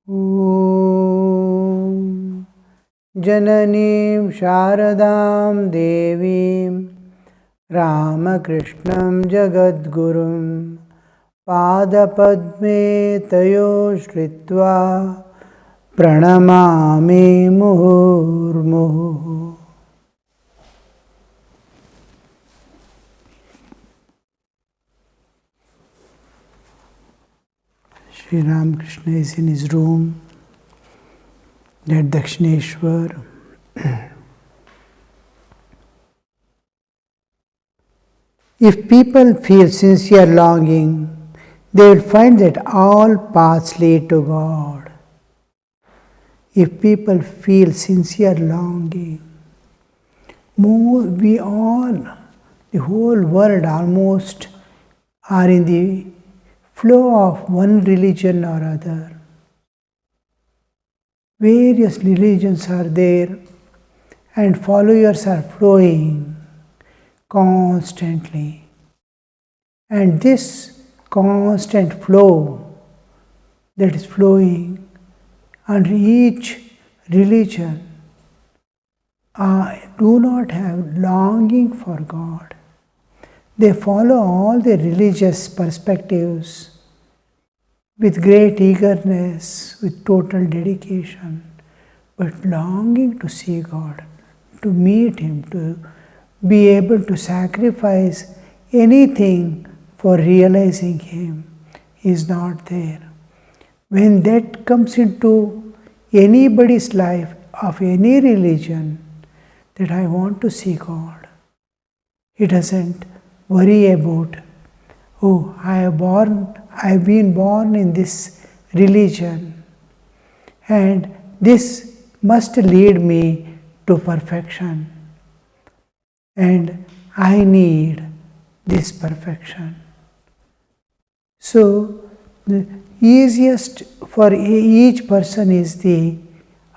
Om Jananim Sharadam Devim Ramakrishna Jagadgurum Padapadme Tayo Shritva Pranamami Muhurmuhu. Sri Ramakrishna is in his room at Dakshineshwar. If people feel sincere longing, they will find that all paths lead to God. If people feel sincere longing, we all, the whole world almost, are in the flow of one religion or other. Various religions are there and followers are flowing constantly. And this constant flow that is flowing under each religion do not have longing for God. They follow all the religious perspectives with great eagerness, with total dedication, but longing to see God, to meet Him, to be able to sacrifice anything for realizing Him is not there. When that comes into anybody's life of any religion, that I want to see God, he doesn't worry about, oh, I've been born in this religion and this must lead me to perfection and I need this perfection. So the easiest for each person is the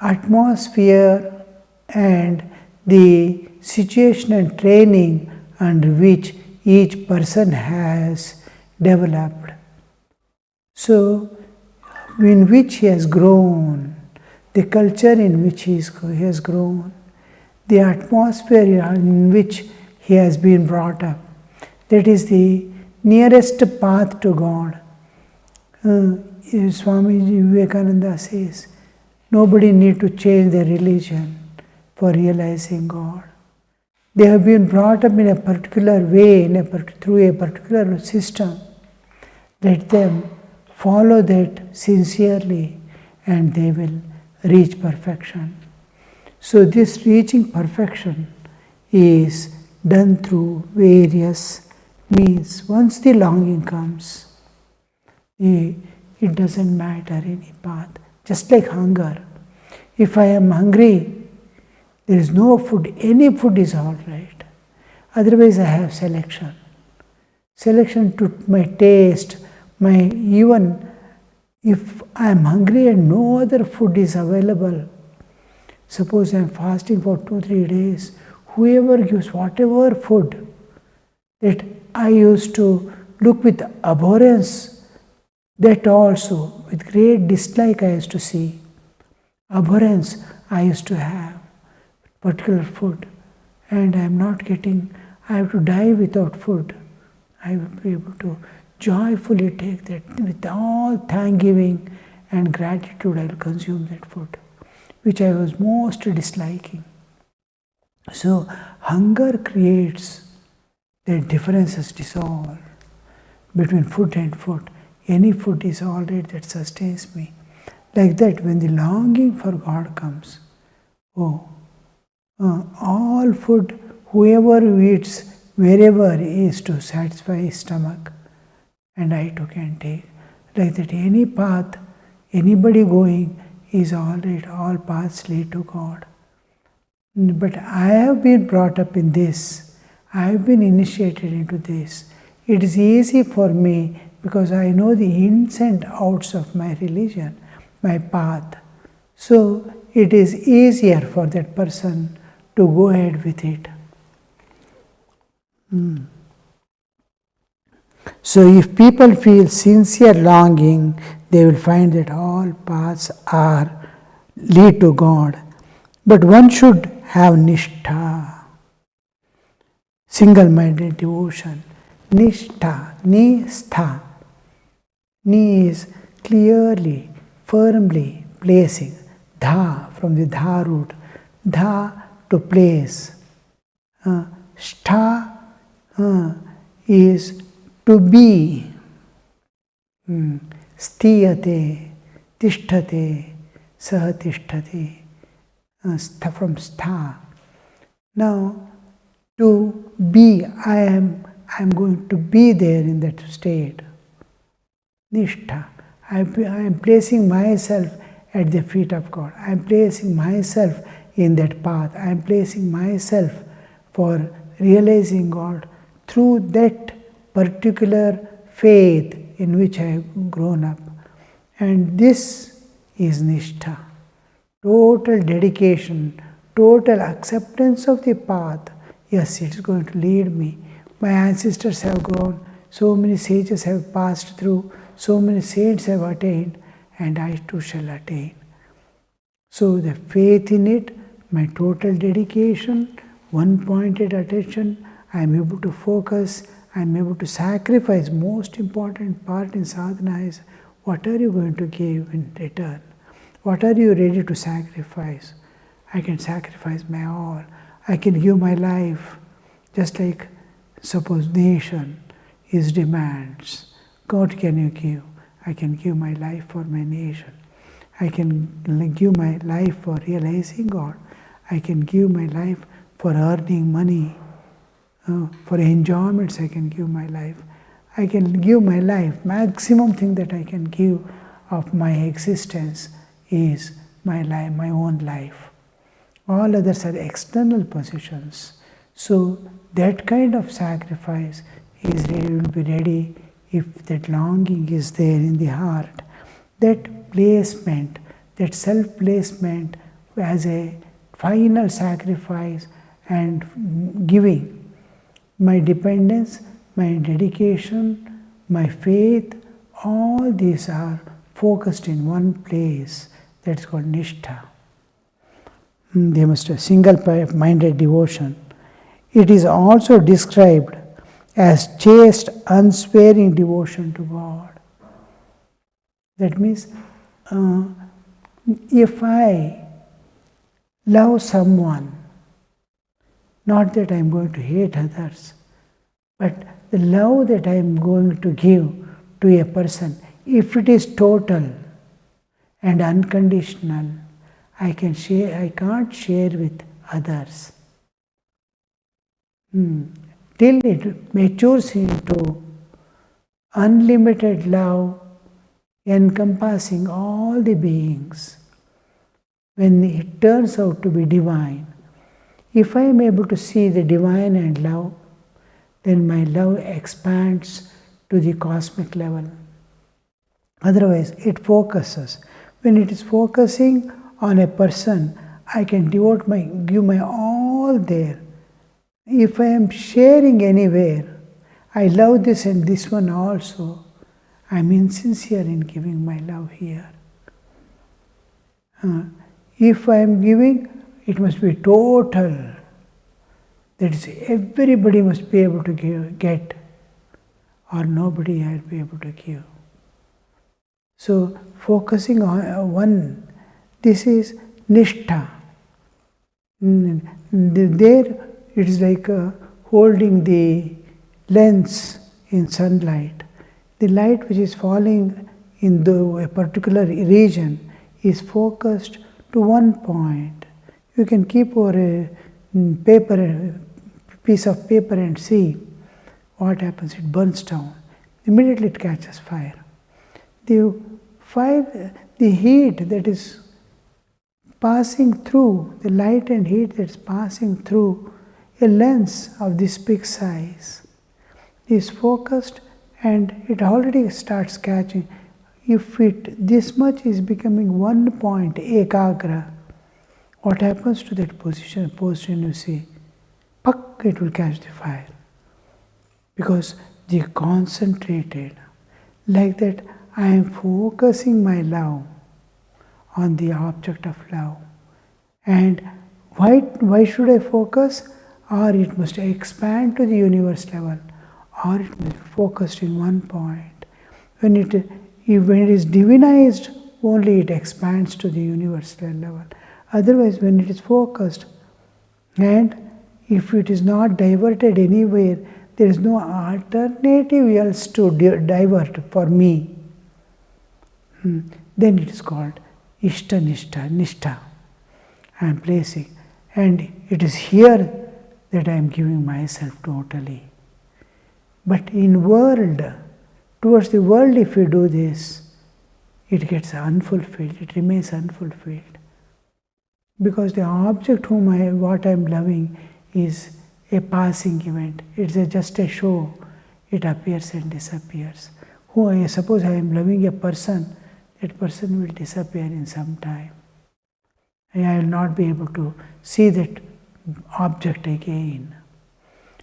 atmosphere and the situation and training under which each person has developed. So, in which he has grown, the culture in which he has grown, the atmosphere in which he has been brought up, that is the nearest path to God. Swami Vinayakananda says, nobody need to change their religion for realizing God. They have been brought up in a particular way, through a particular system. Let them follow that sincerely and they will reach perfection. So this reaching perfection is done through various means. Once the longing comes, it doesn't matter any path. Just like hunger. If I am hungry, there is no food, any food is all right. Otherwise I have selection. Selection to my taste, even if I am hungry and no other food is available, suppose I am fasting for 2-3 days, whoever gives whatever food that I used to look with abhorrence, that also with great dislike I used to see. Abhorrence I used to have particular food and I am not getting, I have to die without food. I will be able to joyfully take that with all thanksgiving and gratitude. I will consume that food, which I was most disliking. So hunger creates the differences dissolve between food and food. Any food is all right that sustains me. Like that, when the longing for God comes, all food, whoever eats, wherever is to satisfy his stomach, and I too can take. Like that, any path, anybody going is all right, all paths lead to God. But I have been brought up in this, I have been initiated into this. It is easy for me because I know the ins and outs of my religion, my path. So it is easier for that person to go ahead with it. So if people feel sincere longing, they will find that all paths lead to God. But one should have nishtha, single-minded devotion. Nishtha, nistha. Ni is clearly, firmly placing. Dha, from the dha root. Dha, to place. Shtha is to be. Stiyate, tishthate, saha tishthate. From stha. Now, to be, I am going to be there in that state. Nishtha. I am placing myself at the feet of God. I am placing myself in that path. I am placing myself for realizing God through that particular faith in which I have grown up. And this is nishtha. Total dedication, total acceptance of the path. Yes, it is going to lead me. My ancestors have grown, so many sages have passed through, so many saints have attained, and I too shall attain. So the faith in it, my total dedication, one-pointed attention, I am able to focus, I am able to sacrifice. Most important part in sadhana is, what are you going to give in return? What are you ready to sacrifice? I can sacrifice my all. I can give my life. Just like, suppose nation is demands. God, can you give? I can give my life for my nation. I can give my life for realizing God. I can give my life for earning money. For enjoyments, I can give my life. I can give my life. Maximum thing that I can give of my existence is my life, my own life. All others are external possessions. So that kind of sacrifice will be ready if that longing is there in the heart. That placement, that self-placement as a final sacrifice and giving, my dependence, my dedication, my faith, all these are focused in one place. That's called nishtha. They must have single-minded devotion. It is also described as chaste, unsparing devotion to God. That means, if I love someone, not that I am going to hate others, but the love that I am going to give to a person, if it is total and unconditional, I can't share with others. Till it matures into unlimited love encompassing all the beings. When it turns out to be divine, if I am able to see the divine and love, then my love expands to the cosmic level. Otherwise, it focuses. When it is focusing on a person, I can give my all there. If I am sharing anywhere, I love this and this one also, I am insincere in giving my love here. If I am giving, it must be total. That is, everybody must be able to get, or nobody will be able to give. So, focusing on one, this is nishtha. There, it is like holding the lens in sunlight. The light which is falling in a particular region is focused to one point. You can keep over a piece of paper and see what happens. It burns down. Immediately it catches fire. The heat that is passing through, the light and heat that is passing through a lens of this big size is focused, and it already starts catching. If this much is becoming 1 point, ekagra, what happens to that position you see? Puck, it will catch the fire. Because they concentrated. Like that, I am focusing my love on the object of love. And why should I focus? Or it must expand to the universe level, or it must be focused in one point. When it is divinized, only it expands to the universal level. Otherwise, when it is focused, and if it is not diverted anywhere, there is no alternative else to divert for me. Then it is called Nishtha. I am placing, and it is here that I am giving myself totally. But in world, towards the world, if you do this, it gets unfulfilled, it remains unfulfilled. Because the object what I am loving is a passing event. It's just a show. It appears and disappears. Suppose I am loving a person, that person will disappear in some time. I will not be able to see that object again.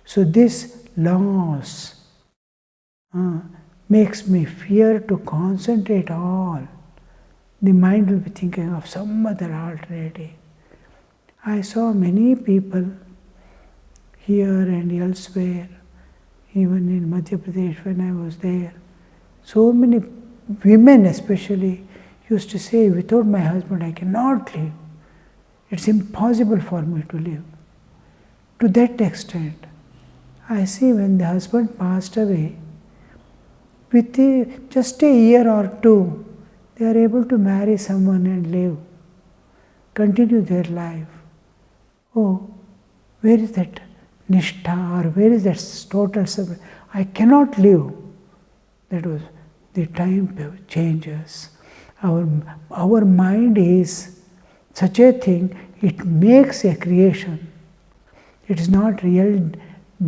So this loss makes me fear to concentrate all. The mind will be thinking of some other alternative. I saw many people here and elsewhere, even in Madhya Pradesh when I was there. So many women especially used to say, without my husband I cannot live. It's impossible for me to live. To that extent, I see when the husband passed away, with just a year or two, they are able to marry someone and live, continue their life. Oh, where is that nishtha, or where is that total separation? I cannot live. That was the time changes. Our mind is such a thing, it makes a creation. It is not real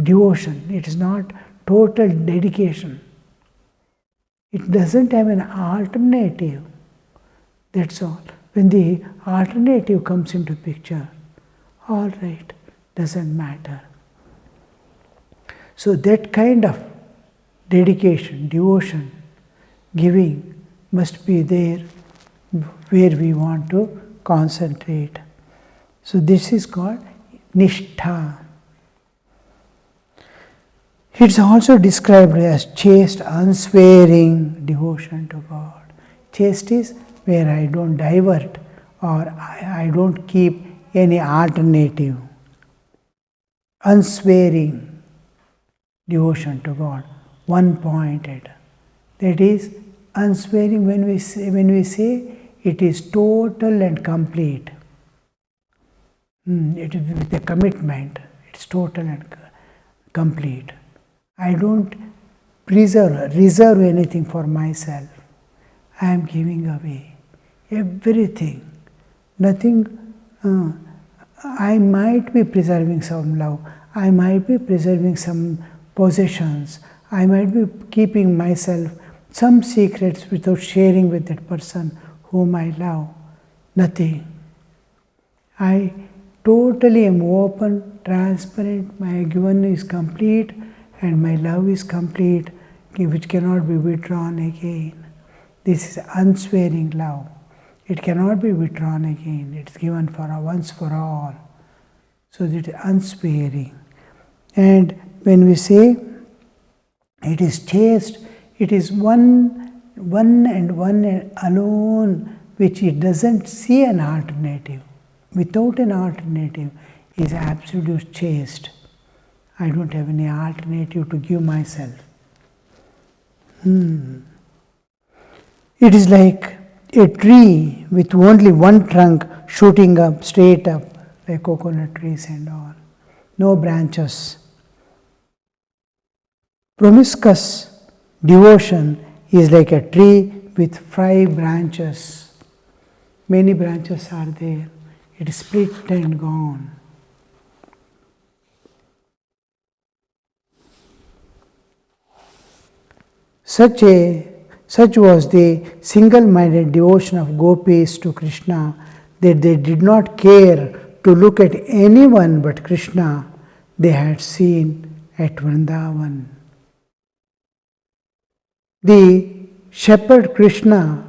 devotion, it is not total dedication. It doesn't have an alternative. That's all. When the alternative comes into picture, all right, doesn't matter. So that kind of dedication, devotion, giving must be there where we want to concentrate. So this is called nishtha. It's also described as chaste, unswearing devotion to God. Chaste is where I don't divert or I don't keep any alternative. Unswearing devotion to God, one-pointed. That is unswearing when we say it is total and complete. It is with a commitment. It's total and complete. I don't reserve anything for myself. I am giving away everything. Nothing. I might be preserving some love. I might be preserving some possessions. I might be keeping myself some secrets without sharing with that person whom I love. Nothing. I totally am open, transparent. My given is complete and my love is complete, which cannot be withdrawn again. This is unswearing love. It cannot be withdrawn again. It is given for once for all. So it is unswearing. And when we say it is chaste, it is one and one alone, which it doesn't see an alternative. Without an alternative is absolute chaste. I don't have any alternative to give myself. It is like a tree with only one trunk shooting up, straight up, like coconut trees and all. No branches. Promiscuous devotion is like a tree with 5 branches. Many branches are there. It is split and gone. Such was the single-minded devotion of gopis to Krishna that they did not care to look at anyone but Krishna they had seen at Vrindavan. The shepherd Krishna,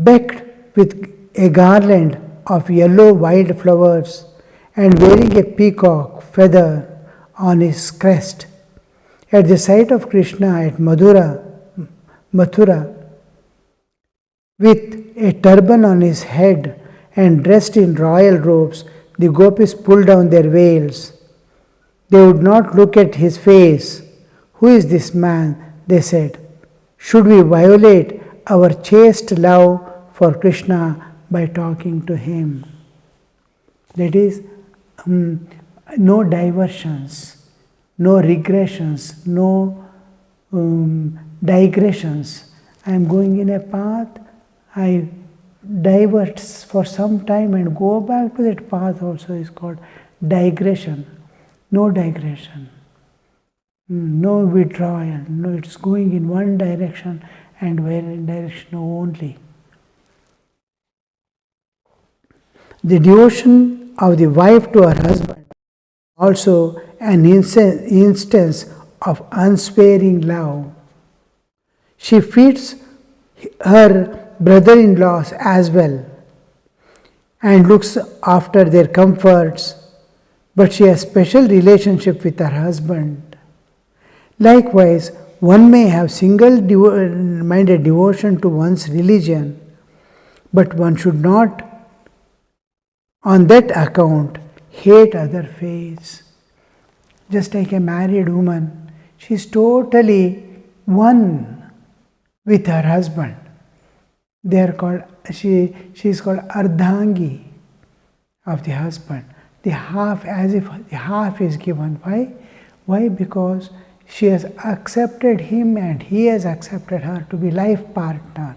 decked with a garland of yellow wildflowers and wearing a peacock feather on his crest. At the sight of Krishna at Mathura, with a turban on his head and dressed in royal robes, the gopis pulled down their veils. They would not look at his face. Who is this man? They said. Should we violate our chaste love for Krishna by talking to him? That is, no diversions, no regressions, no digressions. I am going in a path, I divert for some time and go back to that path also is called digression. No digression, no withdrawal, no, it's going in one direction and one direction only. The devotion of the wife to her husband also an instance of unsparing love. She feeds her brother-in-laws as well and looks after their comforts, but she has special relationship with her husband. Likewise, one may have single-minded devotion to one's religion, but one should not on that account hate other faiths. Just like a married woman, she is totally one with her husband. They are called, she is called Ardhangi of the husband. The half, as if the half is given. Why? Why? Because she has accepted him and he has accepted her to be life partner.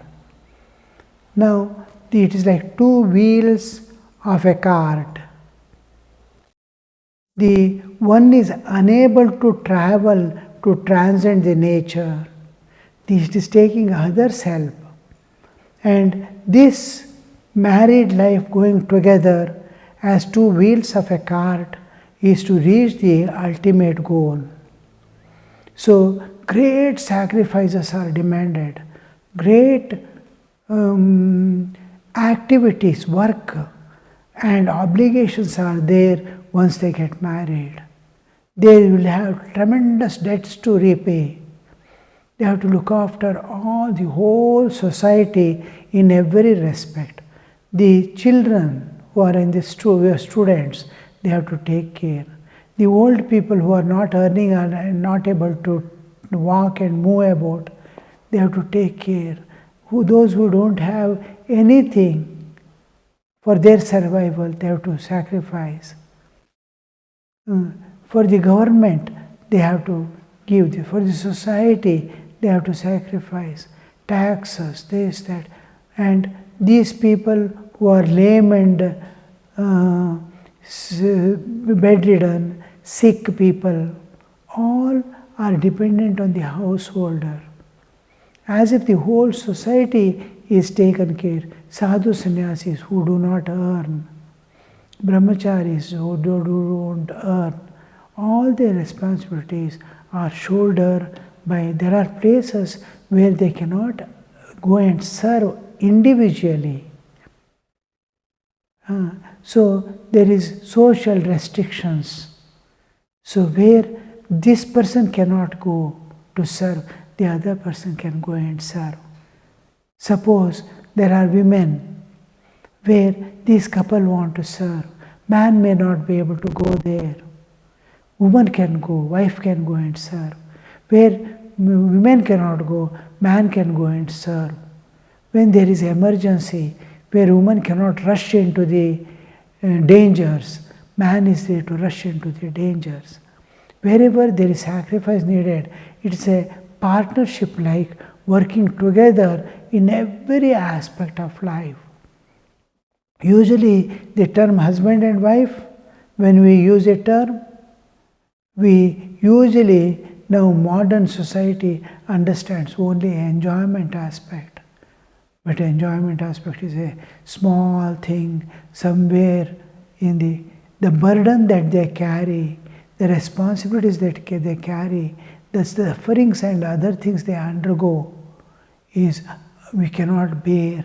Now, it is like two wheels of a cart. The one is unable to travel to transcend the nature. It is taking others' help. And this married life going together as two wheels of a cart is to reach the ultimate goal. So great sacrifices are demanded, great activities, work and obligations are there once they get married. They will have tremendous debts to repay. They have to look after all the whole society in every respect. The children who are in the students, they have to take care. The old people who are not earning and not able to walk and move about, they have to take care. Those who don't have anything for their survival, they have to sacrifice. For the government, they have to give. For the society, they have to sacrifice. Taxes, this, that. And these people who are lame and bedridden, sick people, all are dependent on the householder. As if the whole society is taken care. Sadhu sannyasis who do not earn, brahmacharis who don't earn, all their responsibilities are shouldered by, there are places where they cannot go and serve individually. So there is social restrictions. So where this person cannot go to serve, the other person can go and serve. Suppose there are women where this couple want to serve. Man may not be able to go there. Woman can go, wife can go and serve. Where women cannot go, man can go and serve. When there is emergency, where woman cannot rush into the dangers, man is there to rush into the dangers. Wherever there is sacrifice needed, it is a partnership like working together in every aspect of life. Usually the term husband and wife, when we use a term, we usually, now modern society understands only enjoyment aspect. But enjoyment aspect is a small thing somewhere in the burden that they carry, the responsibilities that they carry, the sufferings and other things they undergo is we cannot bear.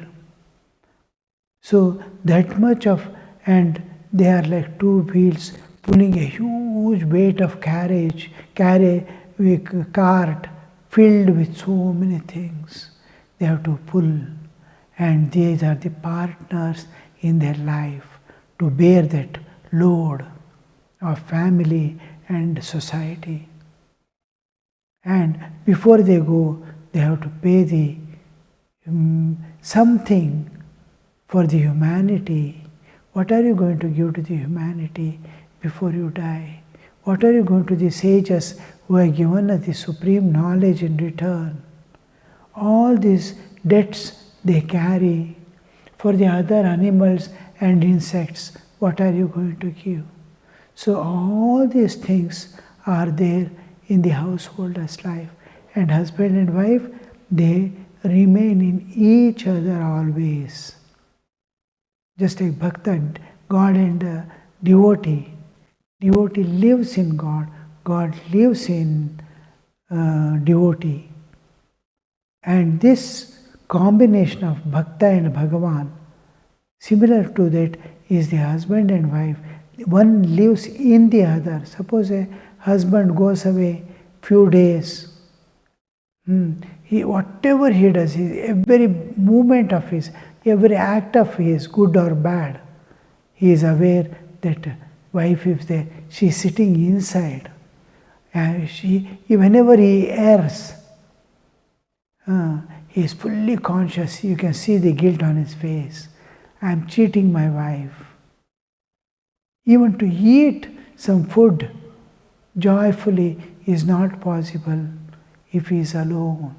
So that much of, and they are like two wheels pulling a huge weight of carry a cart filled with so many things. They have to pull, and these are the partners in their life to bear that load of family and society. And before they go, they have to pay the something for the humanity. What are you going to give to the humanity before you die? What are you going to the sages who have given us the supreme knowledge in return? All these debts they carry. For the other animals and insects, what are you going to give? So all these things are there in the householder's life. And husband and wife, they remain in each other always. Just like Bhakta, God and devotee. Devotee lives in God. God lives in devotee. And this combination of Bhakta and Bhagavan, similar to that is the husband and wife. One lives in the other. Suppose a husband goes away few days. Whatever he does, every movement of his, every act of his, good or bad, he is aware that wife is there. She is sitting inside. Whenever he errs, he is fully conscious. You can see the guilt on his face. I am cheating my wife. Even to eat some food joyfully is not possible if he is alone.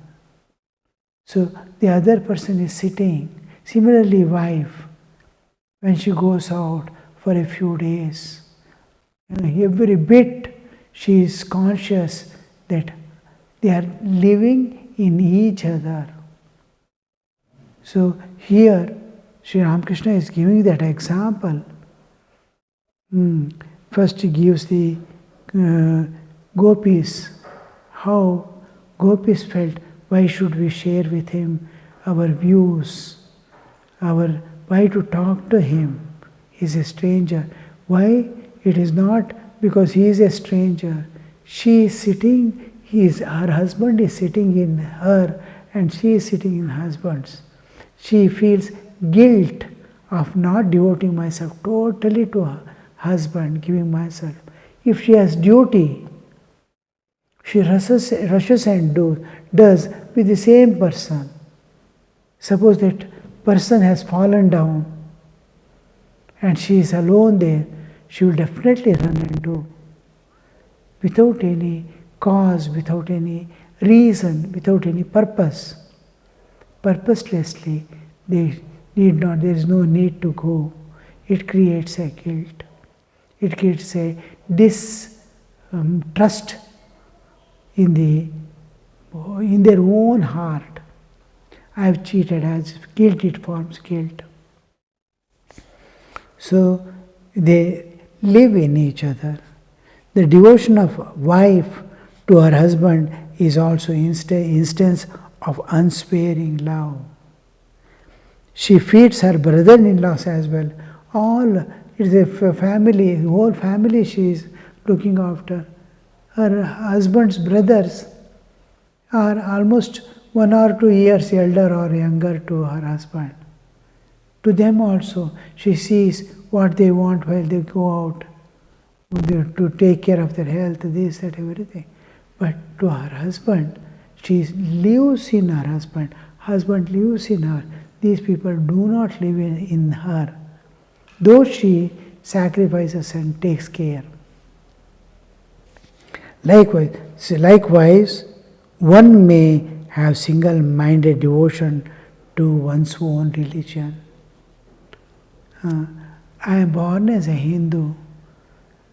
So the other person is sitting. Similarly, wife, when she goes out for a few days, every bit she is conscious that they are living in each other. So here, Sri Ramakrishna is giving that example. First he gives the gopis, how gopis felt, why should we share with him our views, why to talk to him, he is a stranger. Why? It is not because he is a stranger. She is sitting, her husband is sitting in her and she is sitting in husband's. She feels guilt of not devoting myself totally to her husband, giving myself. If she has duty, she rushes and does with the same person. Suppose that person has fallen down and she is alone there, she will definitely run and do. Without any cause, without any reason, without any purpose. Purposelessly, there is no need to go. It creates a guilt. It creates a distrust in their own heart. I have cheated, as guilt, it forms guilt. So they live in each other. The devotion of wife to her husband is also instance of unsparing love. She feeds her brother-in-laws as well. It is a family, the whole family she is looking after. Her husband's brothers are almost 1 or 2 years elder or younger to her husband. To them also, she sees what they want while they go out to take care of their health, this, that, everything. But to her husband, she lives in her husband. Husband lives in her. These people do not live in her, though she sacrifices and takes care. Likewise, one may have single-minded devotion to one's own religion. I am born as a Hindu.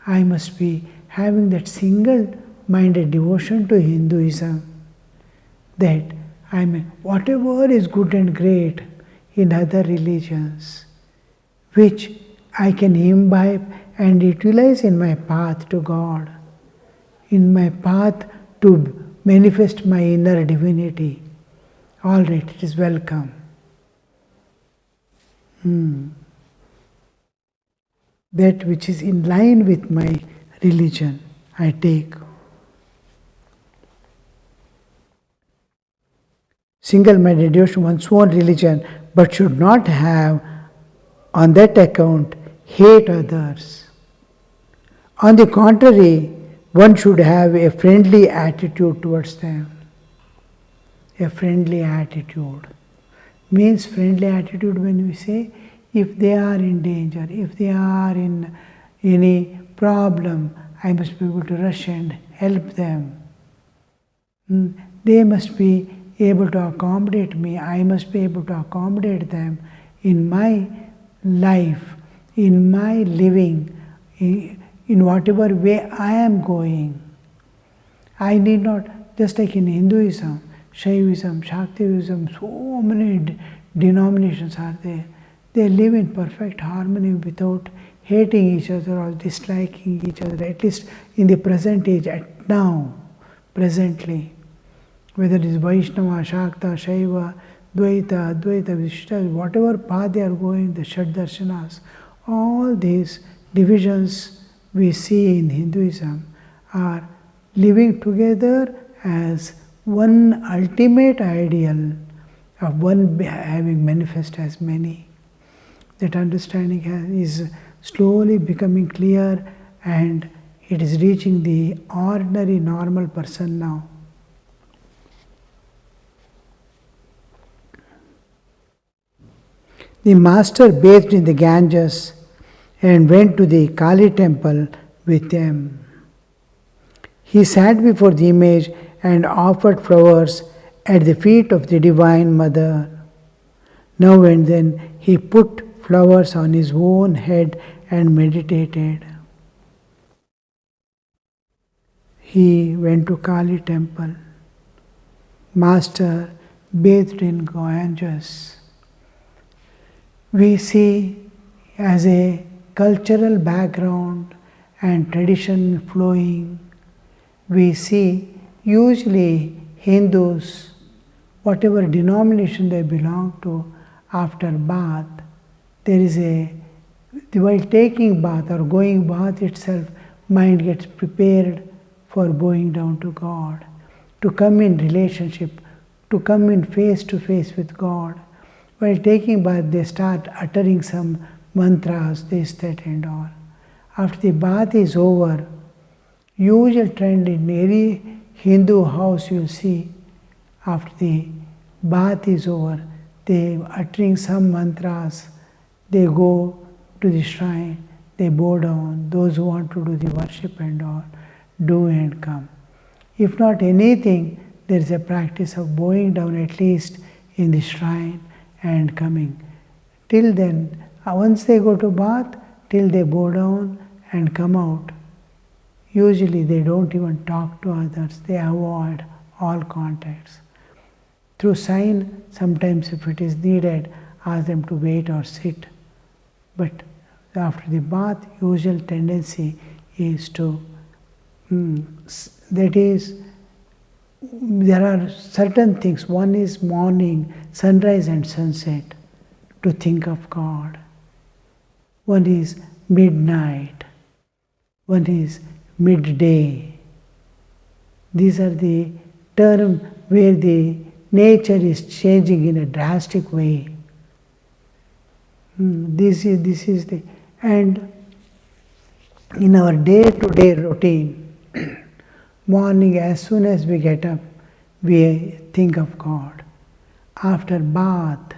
I must be having that single-minded devotion to Hinduism, that whatever is good and great in other religions, which I can imbibe and utilize in my path to God, in my path to manifest my inner divinity. all right, it is welcome. That which is in line with my religion, I take. Single-minded devotion to one's own religion, but should not have, on that account, hate others. On the contrary, one should have a friendly attitude towards them. A friendly attitude. Means friendly attitude when we say, if they are in danger, if they are in any problem, I must be able to rush and help them. They must be able to accommodate me, I must be able to accommodate them in my life, in my living, in whatever way I am going. I need not, just like in Hinduism, Shaivism, Shaktivism, so many denominations are there. They live in perfect harmony without hating each other or disliking each other, at least in the present age, at now, presently. Whether it is Vaishnava, Shakta, Shaiva, Dvaita, Advaita, Vishishtha, whatever path they are going, the Ch.10, all these divisions we see in Hinduism are living together as one ultimate ideal of one having manifest as many. That understanding is slowly becoming clear, and it is reaching the ordinary normal person now. The master bathed in the Ganges and went to the Kali temple with them. He sat before the image and offered flowers at the feet of the Divine Mother. Now and then he put flowers on his own head and meditated. He went to Kali temple. Master bathed in Ganges. We see as a cultural background and tradition flowing, we see usually Hindus, whatever denomination they belong to, after bath, there is while taking bath or going bath itself, mind gets prepared for bowing down to God, to come in relationship, to come in face to face with God. While taking bath, they start uttering some mantras, this, that, and all. After the bath is over, usual trend in every Hindu house you'll see, after the bath is over, they uttering some mantras, they go to the shrine, they bow down, those who want to do the worship and all, do and come. If not anything, there is a practice of bowing down at least in the shrine and coming. Till then, once they go to bath, till they bow down and come out, usually they don't even talk to others, they avoid all contacts. Through sign, sometimes if it is needed, ask them to wait or sit. But after the bath, usual tendency is to, that is, there are certain things. One is morning, sunrise and sunset, to think of God. One is midnight. One is midday. These are the terms where the nature is changing in a drastic way. This is the, and in our day-to-day routine, morning, as soon as we get up, we think of God. After bath,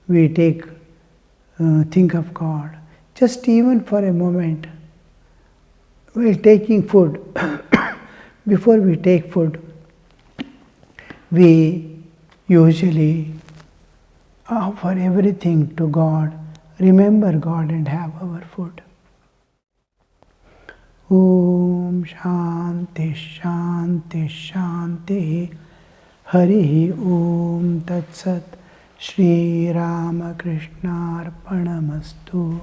we think of God. Just even for a moment, while taking food, before we take food, we usually offer everything to God, remember God and have our food. Om Shanti Shanti Shanti Hari Om Tat Sat Shri Ramakrishna Arpanamastu.